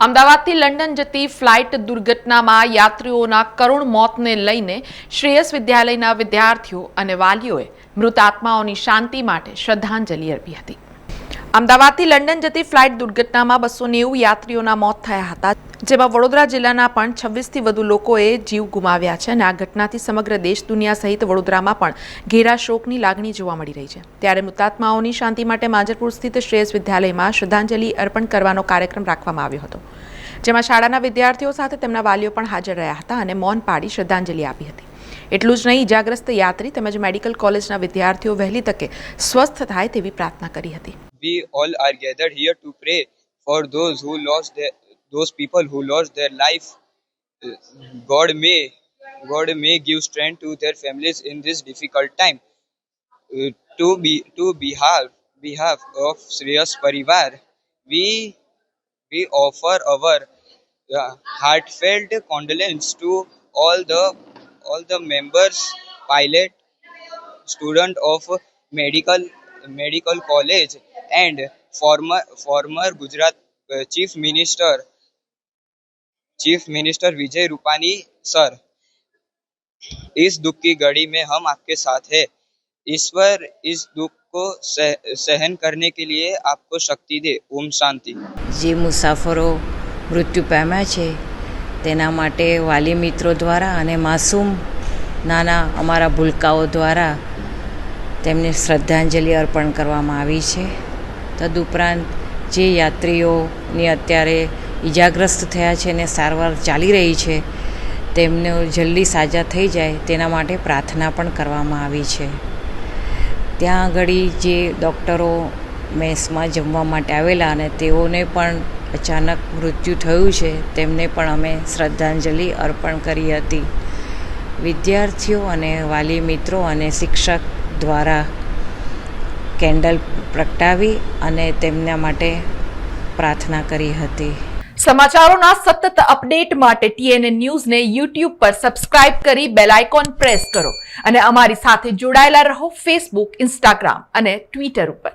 અમદાવાદથી લંડન જતી ફ્લાઇટ દુર્ઘટનામાં યાત્રીઓના કરુણ મોતને લઈને શ્રેયસ વિદ્યાલયના વિદ્યાર્થીઓ અને વાલીઓએ મૃત આત્માઓની શાંતિ માટે શ્રદ્ધાંજલિ અર્પી હતી। અમદાવાદથી લંડન જતી ફ્લાઇટ દુર્ઘટનામાં 290 યાત્રીઓના મોત થયા હતા, જેમાં વડોદરા જિલ્લાના પણ 26થી વધુ લોકોએ જીવ ગુમાવ્યા છે અને આ ઘટનાથી સમગ્ર દેશ દુનિયા સહિત વડોદરામાં પણ ઘેરા શોકની લાગણી જોવા મળી રહી છે। ત્યારે મૃતાત્માઓની શાંતિ માટે માંજરપુર સ્થિત શ્રેયસ વિદ્યાલયમાં શ્રદ્ધાંજલિ અર્પણ કરવાનો કાર્યક્રમ રાખવામાં આવ્યો હતો, જેમાં શાળાના વિદ્યાર્થીઓ સાથે તેમના વાલીઓ પણ હાજર રહ્યા હતા અને મૌન પાડી શ્રદ્ધાંજલિ આપી હતી। એટલું જ નહીં, ઇજાગ્રસ્ત યાત્રી તેમજ મેડિકલ કોલેજના વિદ્યાર્થીઓ વહેલી તકે સ્વસ્થ થાય તેવી પ્રાર્થના કરી હતી। We all are gathered here to pray for those people who lost their life. God may give strength to their families in this difficult time. To behalf of Shreyas Parivar, we offer our heartfelt condolence to all the members, pilot, student of medical college and former Gujarat Chief Minister Vijay Rupani sir। इस दुख की घड़ी में हम आपके साथ हैं। ईश्वर इस दुख को सहन करने के लिए आपको शक्ति दे। ओम शांति। જે મુસાફરો મૃત્યુ પામ્યા છે તેના માટે વાલી મિત્રો દ્વારા અને માસૂમ નાના અમારા ભૂલકાઓ દ્વારા તેમને શ્રદ્ધાંજલિ અર્પણ કરવામાં આવી છે। તદુપરાંત જે યાત્રીઓની અત્યારે ઈજાગ્રસ્ત થયા છે અને સારવાર ચાલી રહી છે તેમને જલ્દી સાજા થઈ જાય તેના માટે પ્રાર્થના પણ કરવામાં આવી છે। ત્યાં આગળ જે ડૉક્ટરો મેસમાં જમવા માટે આવેલા અને તેઓને પણ અચાનક મૃત્યુ થયું છે તેમને પણ અમે શ્રદ્ધાંજલિ અર્પણ કરી હતી। વિદ્યાર્થીઓ અને વાલી મિત્રો અને શિક્ષક દ્વારા કેન્ડલ પ્રગટાવી અને તેમના માટે પ્રાર્થના કરી હતી। સમાચારોના સતત અપડેટ માટે TNN ન્યૂઝને YouTube પર સબસ્ક્રાઇબ કરી બેલ આઇકોન પ્રેસ કરો અને અમારી સાથે જોડાયેલા રહો Facebook, Instagram અને Twitter ઉપર।